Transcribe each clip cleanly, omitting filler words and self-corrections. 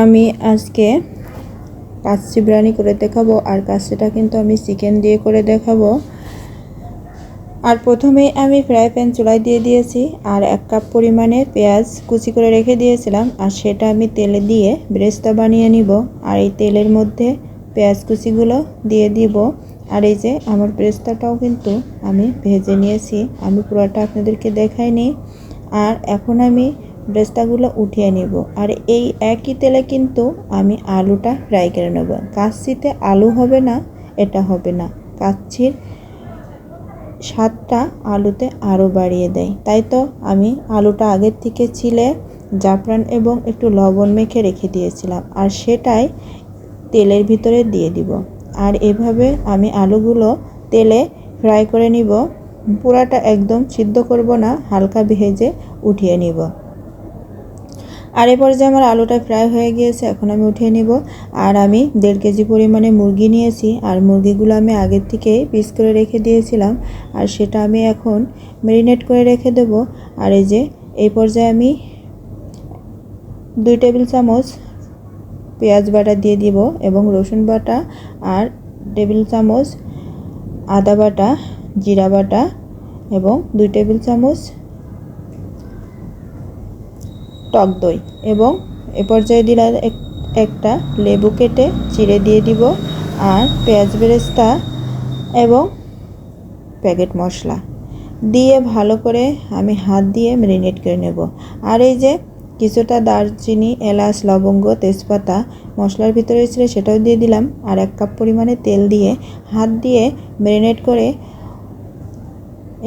আমি আজকে কাচ্চি বিরিয়ানি করে দেখাবো। আর কাচ্চিটা কিন্তু আমি চিকেন দিয়ে করে দেখাবো। আর প্রথমেই আমি ফ্রাই প্যান চুলায় দিয়ে দিয়েছি আর 1 কাপ পরিমাণে পেঁয়াজ কুচি করে রেখে দিয়েছিলাম, আর সেটা আমি তেলে দিয়ে বেরেস্তা বানিয়ে নিব। আর এই তেলের মধ্যে পেঁয়াজ কুচিগুলো দিয়ে দিব। আর এই যে আমার বেরেস্তাটাও কিন্তু আমি ভেজে নিয়েছি, আমি পুরোটা আপনাদেরকে দেখাইনি। আর এখন আমি বেরেস্তাগুলো উঠিয়ে নিব। আর এই একই তেলে কিন্তু আমি আলুটা ফ্রাই করে নেব। কাচ্চিতে আলু হবে না, এটা হবে না। কাচ্চির স্বাদটা আলুতে আরও বাড়িয়ে দেয়। তাই তো আমি আলুটা আগের থেকে ছিলে জাফরান এবং একটু লবণ মেখে রেখে দিয়েছিলাম, আর সেটাই তেলের ভিতরে দিয়ে দিব। আর এভাবে আমি আলুগুলো তেলে ফ্রাই করে নিব। পুরাটা একদম সিদ্ধ করব না, হালকা ভেজে উঠিয়ে নিব। আর এরপর যে আমার আলুটা ফ্রাই হয়ে গিয়েছে, এখন আমি উঠিয়ে নিব। আর আমি 1.5 কেজি পরিমাণে মুরগি নিয়েছি, আর মুরগিগুলো আমি আগের থেকে পিস করে রেখে দিয়েছিলাম, আর সেটা আমি এখন ম্যারিনেট করে রেখে দেব। আর এই যে এই পর্যায়ে আমি 2 টেবিল চামচ পেঁয়াজ বাটা দিয়ে দিব এবং রসুন বাটা, আর টেবিল চামচ আদা বাটা, জিরা বাটা এবং 2 টেবিল চামচ টক দই, এবং এ পর্যায়ে দিলে একটা লেবু কেটে চিড়ে দিয়ে দিব। আর পেঁয়াজ বেরেস্তা এবং প্যাকেট মশলা দিয়ে ভালো করে আমি হাত দিয়ে ম্যারিনেট করে নেব। আর এই যে কিছুটা দারচিনি, এলাচ, লবঙ্গ, তেজপাতা মশলার ভিতরে ছিল, সেটাও দিয়ে দিলাম। আর 1 কাপ পরিমাণে তেল দিয়ে হাত দিয়ে ম্যারিনেট করে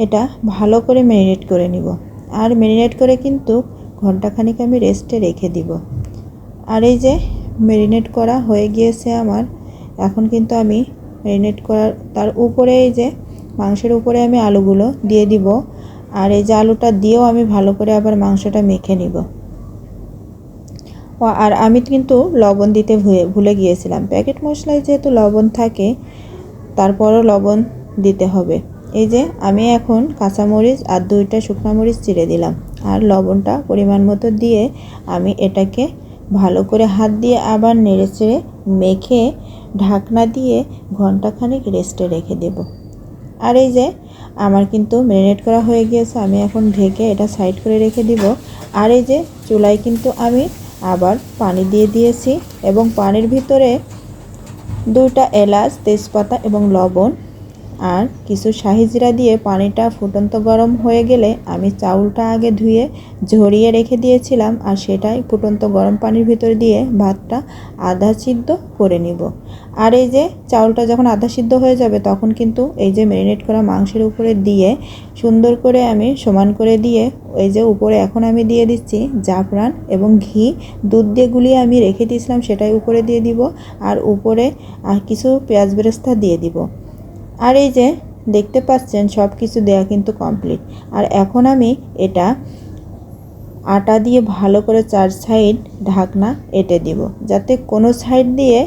এটা ভালো করে ম্যারিনেট করে নিব। আর ম্যারিনেট করে কিন্তু ঘন্টাখানিক আমি রেস্টে রেখে দিব। আর এই যে ম্যারিনেট করা হয়ে গিয়েছে আমার। এখন কিন্তু আমি ম্যারিনেট করার তার উপরে এই যে মাংসের উপরে আমি আলুগুলো দিয়ে দিব। আর এই যে আলুটা দিয়েও আমি ভালো করে আবার মাংসটা মেখে নিব। আর আমি কিন্তু লবণ দিতে ভুলে গিয়েছিলাম। প্যাকেট মশলায় যেহেতু লবণ থাকে, তারপরও লবণ দিতে হবে। এই যে আমি এখন কাঁচামরিচ আর 2টা শুকনো মরিচ চিড়ে দিলাম, আর লবণটা পরিমাণ মতো দিয়ে আমি এটাকে ভালো করে হাত দিয়ে আবার নেড়েচেড়ে মেখে ঢাকনা দিয়ে ঘন্টাখানেক রেস্টে রেখে দেব। আর এই যে আমার কিন্তু ম্যারিনেট করা হয়ে গিয়েছে, আমি এখন ঢেকে এটা সাইড করে রেখে দিব। আর এই যে চুলায় কিন্তু আমি আবার পানি দিয়ে দিয়েছি, এবং পানির ভিতরে 2টা এলাচ, তেজপাতা এবং লবণ আর কিছু শাহি জিরা দিয়ে পানিটা ফুটন্ত গরম হয়ে গেলে আমি চাউলটা আগে ধুয়ে ঝরিয়ে রেখে দিয়েছিলাম, আর সেটাই ফুটন্ত গরম পানির ভিতর দিয়ে ভাতটা আধা সিদ্ধ করে নিব। আর এই যে চাউলটা যখন আধা সিদ্ধ হয়ে যাবে, তখন কিন্তু এই যে ম্যারিনেট করা মাংসের উপরে দিয়ে সুন্দর করে আমি সমান করে দিয়ে, এই যে উপরে এখন আমি দিয়ে দিচ্ছি জাফরান এবং ঘি, দুধ দিয়ে গুলিয়ে আমি রেখে দিয়েছিলাম, সেটাই উপরে দিয়ে দিব। আর উপরে কিছু পেঁয়াজ বেরেস্তা দিয়ে দিব। আর এই যে দেখতে পাচ্ছেন সব কিছু দেয়া কিন্তু কমপ্লিট। আর এখন আমি এটা আটা দিয়ে ভালো করে 4 সাইড ঢাকনা এঁটে দিব, যাতে কোনো সাইড দিয়ে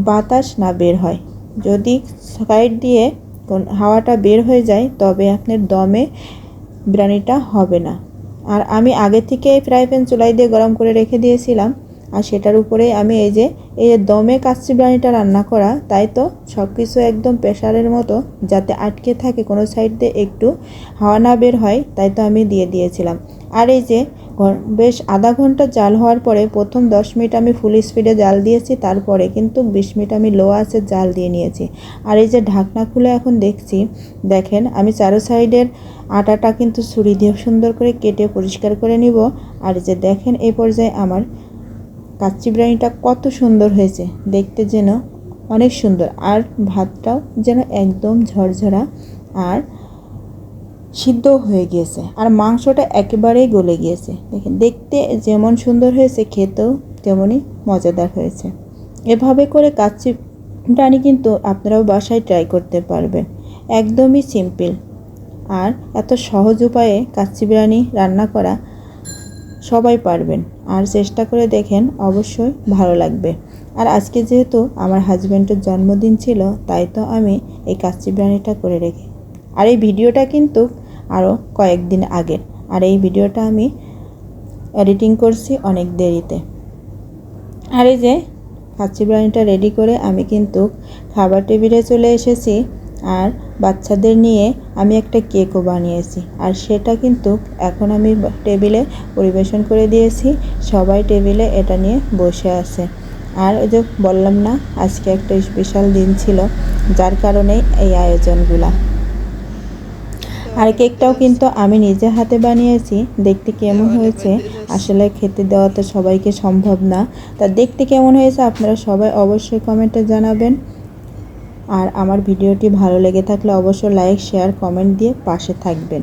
বাতাস না বের হয়। যদি সাইড দিয়ে হাওয়াটা বের হয়ে যায়, তবে আপনার দমে বিরিয়ানিটা হবে না। আর আমি আগে থেকে ফ্রাই প্যান চুলায় দিয়ে গরম করে রেখে দিয়েছিলাম, আর সেটার উপরে আমি এই যে দমে কাচ্চি বিরিয়ানিটা রান্না করা, তাই তো সব কিছু একদম প্রেশারের মতো, যাতে আটকে থাকে, কোনো সাইড দিয়ে একটু হাওয়া না বের হয়, তাই তো আমি দিয়ে দিয়েছিলাম। আর এই যে বেশ আধা ঘন্টা জাল হওয়ার পরে প্রথম 10 মিনিট আমি ফুল স্পিডে জাল দিয়েছি, তারপরে কিন্তু 20 মিনিট আমি লো আঁচে জাল দিয়ে নিয়েছি। আর এই যে ঢাকনা খুলে এখন দেখছি, দেখেন আমি চারো সাইডের আটাটা কিন্তু ছুরি দিয়ে সুন্দর করে কেটে পরিষ্কার করে নিব। আর যে দেখেন এই পর্যায়ে আমার কাচ্চি বিরিয়ানিটা কত সুন্দর হয়েছে, দেখতে যেন অনেক সুন্দর, আর ভাতটাও যেন একদম ঝরঝরা আর সিদ্ধ হয়ে গিয়েছে, আর মাংসটা একেবারেই গলে গিয়েছে। দেখেন দেখতে যেমন সুন্দর হয়েছে, খেতেও তেমনই মজাদার হয়েছে। এভাবে করে কাচ্চি বিরিয়ানি কিন্তু আপনারাও বাসায় ট্রাই করতে পারবেন, একদমই সিম্পল। আর এত সহজ উপায়ে কাচ্চি বিরিয়ানি রান্না করা সবাই পারবেন, আর চেষ্টা করে দেখেন, অবশ্যই ভালো লাগবে। আর আজকে যেহেতু আমার হাজব্যান্ডের জন্মদিন ছিল, তাই তো আমি এই কাচ্চি বিরিয়ানিটা করে রেখে, আর এই ভিডিওটা কিন্তু আরও কয়েকদিন আগের, আর এই ভিডিওটা আমি এডিটিং করছি অনেক দেরিতে। আর এই যে কাচ্চি বিরিয়ানিটা রেডি করে আমি কিন্তু খাবার টেবিলে চলে এসেছি। আর বাচ্চাদের নিয়ে আমি একটা কেকও বানিয়েছি, আর সেটা কিন্তু এখন আমি টেবিলে পরিবেশন করে দিয়েছি। সবাই টেবিলে এটা নিয়ে বসে আছে। আর ওই যে বললাম না, আজকে একটা স্পেশাল দিন ছিল, যার কারণে এই আয়োজনগুলা। আর কেকটাও কিন্তু আমি নিজে হাতে বানিয়েছি। দেখতে কেমন হয়েছে আসলে খেতে দেওয়া তো সবাইকে সম্ভব না, তা দেখতে কেমন হয়েছে আপনারা সবাই অবশ্যই কমেন্টে জানাবেন। আর আমার ভিডিওটি ভালো লেগে থাকলে অবশ্যই লাইক, শেয়ার, কমেন্ট দিয়ে পাশে থাকবেন।